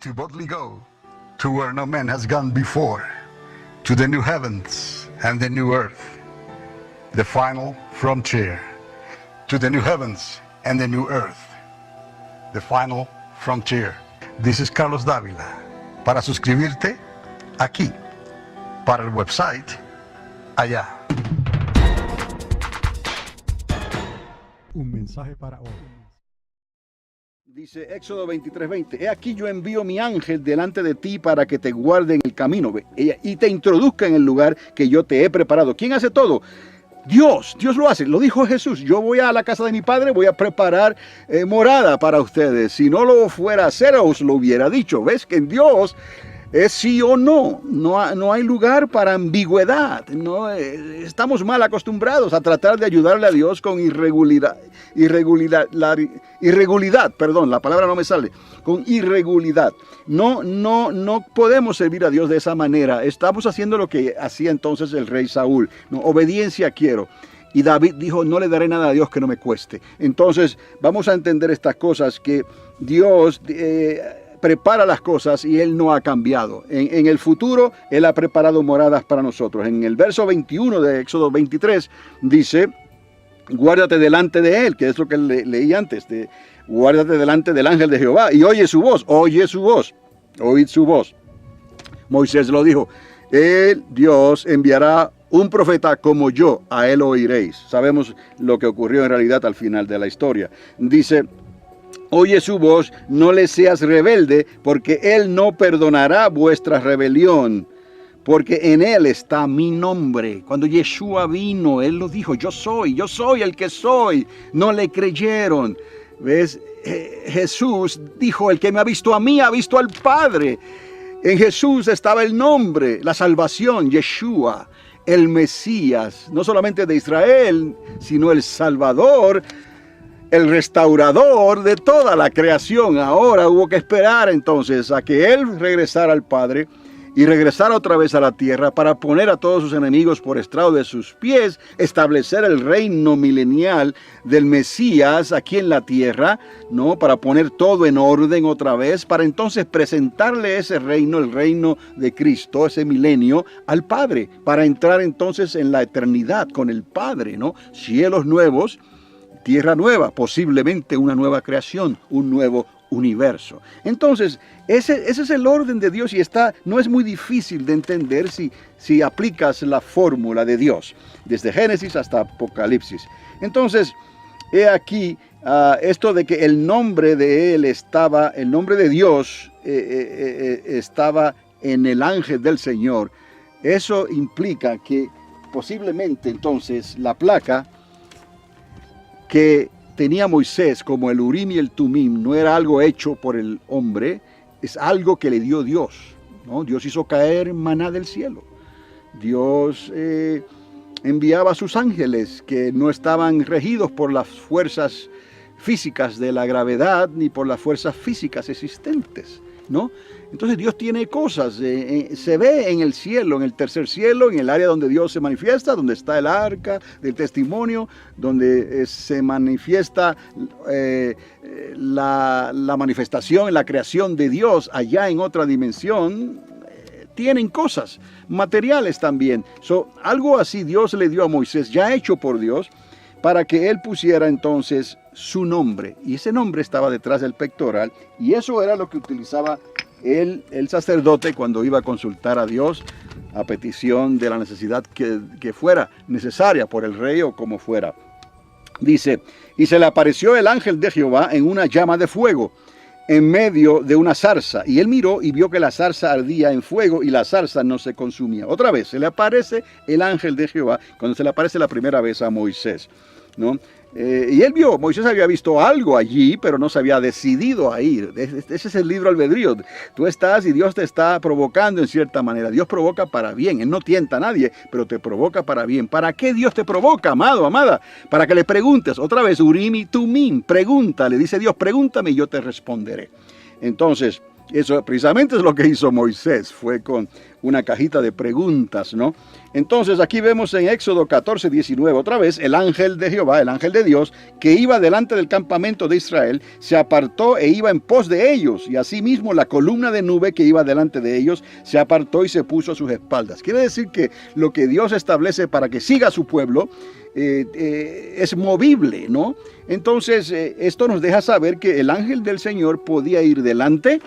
to boldly go to where no man has gone before, to the new heavens and the new earth, the final frontier, to the new heavens and the new earth, the final frontier. This is Carlos Dávila. Para suscribirte, aquí. Para el website, allá. Un mensaje para hoy. Dice Éxodo 23:20, he aquí yo envío mi ángel delante de ti para que te guarde en el camino y te introduzca en el lugar que yo te he preparado. ¿Quién hace todo? Dios lo hace, lo dijo Jesús. Yo voy a la casa de mi padre, voy a preparar morada para ustedes. Si no lo fuera a hacer, os lo hubiera dicho. ¿Ves que en Dios es sí o no? No hay lugar para ambigüedad. No, estamos mal acostumbrados a tratar de ayudarle a Dios con irregularidad, perdón, la palabra no me sale, con irregularidad. No podemos servir a Dios de esa manera. Estamos haciendo lo que hacía entonces el rey Saúl. No, obediencia quiero. Y David dijo, no le daré nada a Dios que no me cueste. Entonces vamos a entender estas cosas, que Dios prepara las cosas y Él no ha cambiado. En el futuro, Él ha preparado moradas para nosotros. En el verso 21 de Éxodo 23 dice, guárdate delante de Él, que es lo que leí antes, guárdate delante del ángel de Jehová y oye su voz, oíd su voz. Moisés lo dijo, Dios enviará un profeta como yo, a él oiréis. Sabemos lo que ocurrió en realidad al final de la historia. Dice, oye su voz, no le seas rebelde, porque él no perdonará vuestra rebelión, porque en él está mi nombre. Cuando Yeshua vino, él lo dijo, yo soy el que soy. No le creyeron. ¿Ves? Jesús dijo, el que me ha visto a mí, ha visto al Padre. En Jesús estaba el nombre, la salvación, Yeshua, el Mesías, no solamente de Israel, sino el Salvador, el restaurador de toda la creación. Ahora hubo que esperar entonces a que Él regresara al Padre y regresara otra vez a la tierra para poner a todos sus enemigos por estrado de sus pies, establecer el reino milenial del Mesías aquí en la tierra, ¿no? Para poner todo en orden otra vez, para entonces presentarle ese reino, el reino de Cristo, ese milenio, al Padre, para entrar entonces en la eternidad con el Padre, ¿no? Cielos nuevos, tierra nueva, posiblemente una nueva creación, un nuevo universo. Entonces, ese es el orden de Dios y no es muy difícil de entender si aplicas la fórmula de Dios, desde Génesis hasta Apocalipsis. Entonces, he aquí esto de que el nombre de el nombre de Dios estaba en el ángel del Señor. Eso implica que posiblemente entonces la placa que tenía Moisés como el Urim y el Tumim no era algo hecho por el hombre, es algo que le dio Dios, ¿no? Dios hizo caer maná del cielo. Dios enviaba a sus ángeles que no estaban regidos por las fuerzas físicas de la gravedad ni por las fuerzas físicas existentes, ¿no? Entonces Dios tiene cosas, se ve en el cielo, en el tercer cielo, en el área donde Dios se manifiesta, donde está el arca del testimonio, donde se manifiesta la manifestación, la creación de Dios allá en otra dimensión. Tienen cosas, materiales también. Algo así Dios le dio a Moisés, ya hecho por Dios, para que él pusiera entonces su nombre. Y ese nombre estaba detrás del pectoral, y eso era lo que utilizaba el sacerdote cuando iba a consultar a Dios a petición de la necesidad que fuera necesaria por el rey o como fuera. Dice, y se le apareció el ángel de Jehová en una llama de fuego en medio de una zarza, y él miró y vio que la zarza ardía en fuego y la zarza no se consumía. Otra vez se le aparece el ángel de Jehová cuando se le aparece la primera vez a Moisés, ¿no? Y él vio, Moisés había visto algo allí, pero no se había decidido a ir. Ese es el libre albedrío. Tú estás y Dios te está provocando en cierta manera. Dios provoca para bien. Él no tienta a nadie, pero te provoca para bien. ¿Para qué Dios te provoca, amado, amada? Para que le preguntes. Otra vez, Urim y Tumim. Pregúntale. Dice Dios, pregúntame y yo te responderé. Entonces, Eso precisamente es lo que hizo Moisés, fue con una cajita de preguntas, ¿no? Entonces aquí vemos en Éxodo 14, 19, otra vez, el ángel de Jehová, el ángel de Dios, que iba delante del campamento de Israel, se apartó e iba en pos de ellos, y asimismo la columna de nube que iba delante de ellos, se apartó y se puso a sus espaldas. Quiere decir que lo que Dios establece para que siga a su pueblo, es movible, ¿no? Entonces, esto nos deja saber que el ángel del Señor podía ir delante,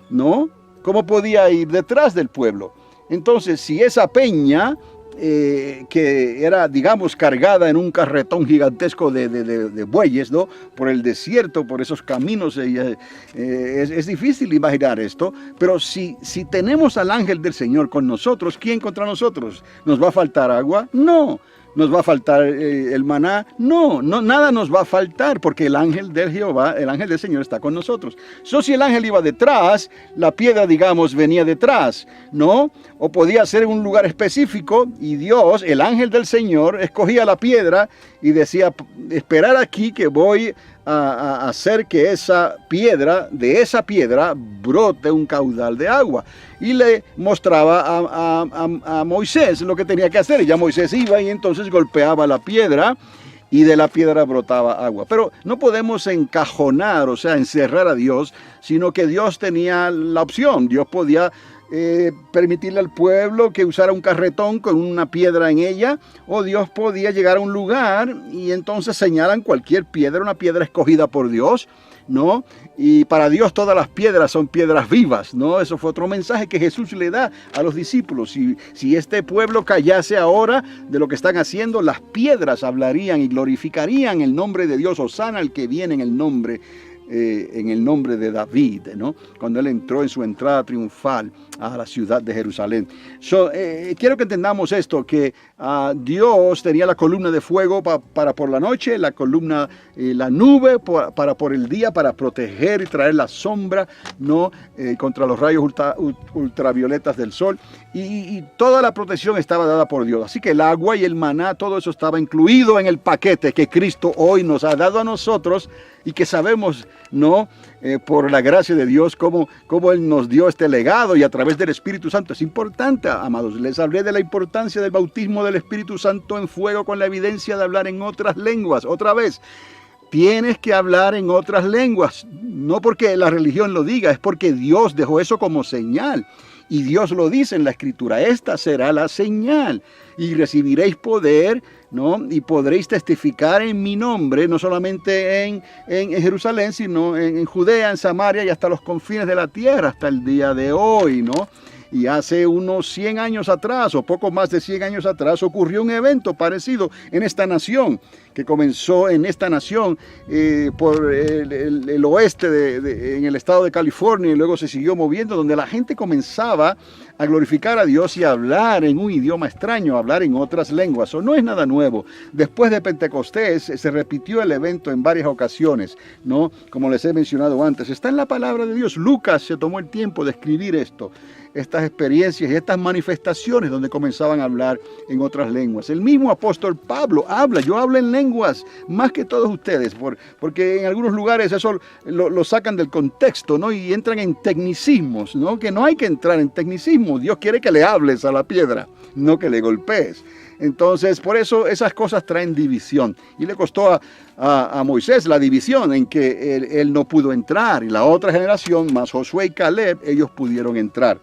¿no? ¿Cómo podía ir detrás del pueblo? Entonces, si esa peña, que era, digamos, cargada en un carretón gigantesco de bueyes, ¿no? Por el desierto, por esos caminos, es difícil imaginar esto, pero si tenemos al ángel del Señor con nosotros, ¿quién contra nosotros? ¿Nos va a faltar agua? No. ¿Nos va a faltar el maná? No, nada nos va a faltar porque el ángel de Jehová, el ángel del Señor está con nosotros. Si el ángel iba detrás, la piedra, digamos, venía detrás, ¿no? O podía ser en un lugar específico y Dios, el ángel del Señor, escogía la piedra y decía, esperar aquí que voy a hacer que de esa piedra brote un caudal de agua. Y le mostraba a Moisés lo que tenía que hacer. Y ya Moisés iba y entonces golpeaba la piedra y de la piedra brotaba agua. Pero no podemos encajonar, o sea, encerrar a Dios, sino que Dios tenía la opción. Dios podía permitirle al pueblo que usara un carretón con una piedra en ella, o Dios podía llegar a un lugar y entonces señalan cualquier piedra, una piedra escogida por Dios, ¿no? Y para Dios todas las piedras son piedras vivas, ¿no? Eso fue otro mensaje que Jesús le da a los discípulos. Si este pueblo callase ahora de lo que están haciendo, las piedras hablarían y glorificarían el nombre de Dios. Hosana el que viene en el nombre de David, ¿no? Cuando él entró en su entrada triunfal a la ciudad de Jerusalén. Quiero que entendamos esto, que Dios tenía la columna de fuego para por la noche, la columna, la nube para por el día, para proteger y traer la sombra, ¿no? Contra los rayos ultravioletas del sol, y toda la protección estaba dada por Dios. Así que el agua y el maná, todo eso estaba incluido en el paquete que Cristo hoy nos ha dado a nosotros, y que sabemos, ¿no? Por la gracia de Dios, cómo Él nos dio este legado y a través del Espíritu Santo. Es importante, amados. Les hablé de la importancia del bautismo del Espíritu Santo en fuego con la evidencia de hablar en otras lenguas. Otra vez, tienes que hablar en otras lenguas. No porque la religión lo diga, es porque Dios dejó eso como señal. Y Dios lo dice en la Escritura, esta será la señal. Y recibiréis poder, ¿no? Y podréis testificar en mi nombre, no solamente en Jerusalén, sino en Judea, en Samaria y hasta los confines de la tierra, hasta el día de hoy, ¿no? Y hace unos 100 años atrás, o poco más de 100 años atrás, ocurrió un evento parecido en esta nación, que comenzó en esta nación por el oeste, en el estado de California, y luego se siguió moviendo, donde la gente comenzaba a glorificar a Dios y a hablar en un idioma extraño, a hablar en otras lenguas. Eso no es nada nuevo. Después de Pentecostés se repitió el evento en varias ocasiones, ¿no? Como les he mencionado antes, está en la palabra de Dios. Lucas se tomó el tiempo de escribir estas experiencias y estas manifestaciones donde comenzaban a hablar en otras lenguas. El mismo apóstol Pablo yo hablo en lenguas más que todos ustedes, porque en algunos lugares eso lo sacan del contexto, ¿no? Y entran en tecnicismos, ¿no? Que no hay que entrar en tecnicismos. Dios quiere que le hables a la piedra, no que le golpees. Entonces, por eso esas cosas traen división. Y le costó a Moisés la división en que él no pudo entrar. Y la otra generación, más Josué y Caleb, ellos pudieron entrar.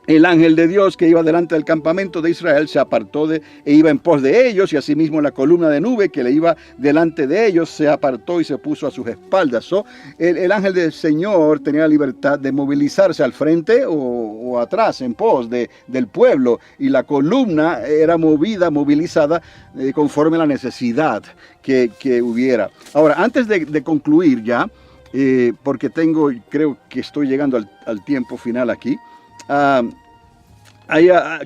El ángel de Dios que iba delante del campamento de Israel se apartó e iba en pos de ellos, y asimismo la columna de nube que le iba delante de ellos se apartó y se puso a sus espaldas. El ángel del Señor tenía la libertad de movilizarse al frente o atrás en pos del pueblo, y la columna era movilizada conforme a la necesidad que hubiera. Ahora, antes de concluir ya, porque creo que estoy llegando al tiempo final aquí,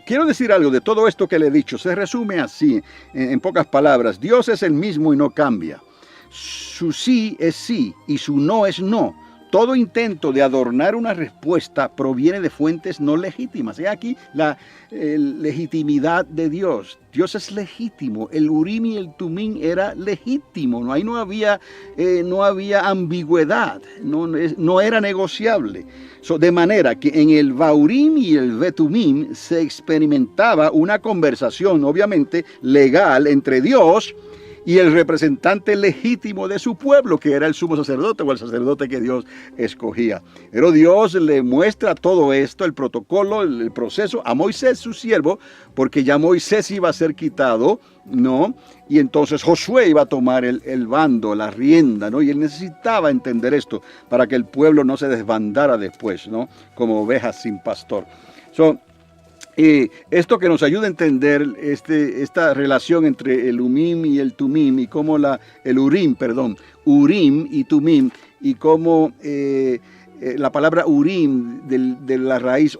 quiero decir algo de todo esto que le he dicho. Se resume así, en pocas palabras. Dios es el mismo y no cambia. Su sí es sí y su no es no. todo intento de adornar una respuesta proviene de fuentes no legítimas. He aquí la legitimidad de Dios. Dios es legítimo. El Urim y el Tumim era legítimo. Ahí no había ambigüedad. No era negociable. De manera que en el Baurim y el Betumim se experimentaba una conversación, obviamente, legal entre Dios y el representante legítimo de su pueblo, que era el sumo sacerdote o el sacerdote que Dios escogía. Pero Dios le muestra todo esto, el protocolo, el proceso, a Moisés, su siervo, porque ya Moisés iba a ser quitado, ¿no? Y entonces Josué iba a tomar el bando, la rienda, ¿no? Y él necesitaba entender esto para que el pueblo no se desbandara después, ¿no? Como ovejas sin pastor. Esto que nos ayuda a entender esta relación entre el Urim y el Tumim y cómo Urim y Tumim y cómo la palabra Urim de la raíz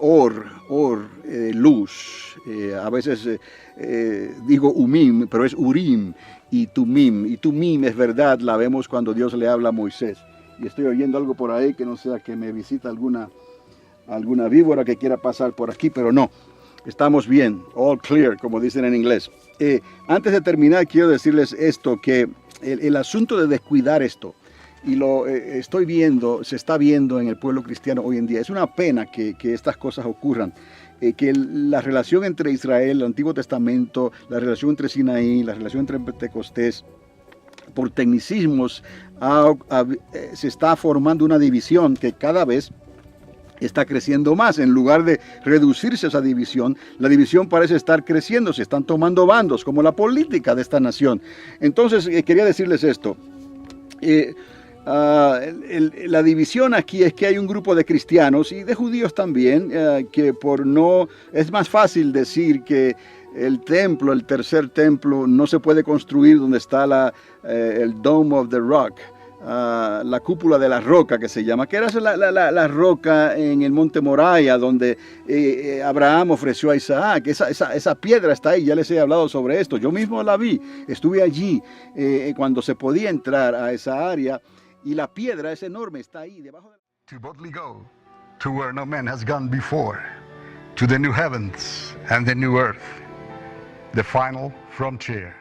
luz, a veces digo Umim, pero es Urim y Tumim es verdad, la vemos cuando Dios le habla a Moisés. Y estoy oyendo algo por ahí que no sea que me visita alguna víbora que quiera pasar por aquí, pero no. Estamos bien, all clear, como dicen en inglés. Antes de terminar, quiero decirles esto, que el asunto de descuidar esto, y lo se está viendo en el pueblo cristiano hoy en día. Es una pena que estas cosas ocurran, que la relación entre Israel, el Antiguo Testamento, la relación entre Sinaí, la relación entre Pentecostés, por tecnicismos, se está formando una división que cada vez está creciendo más. En lugar de reducirse esa división, la división parece estar creciendo, se están tomando bandos, como la política de esta nación. Entonces, quería decirles esto. La división aquí es que hay un grupo de cristianos y de judíos también, que es más fácil decir que el tercer templo, no se puede construir donde está el Dome of the Rock, la cúpula de la roca que se llama, que era la roca en el monte Moriah donde Abraham ofreció a Isaac. Esa piedra está ahí, ya les he hablado sobre esto, yo mismo la vi, estuve allí cuando se podía entrar a esa área y la piedra es enorme, está ahí debajo de... To boldly go to where no man has gone before, to the new heavens and the new earth, the final frontier.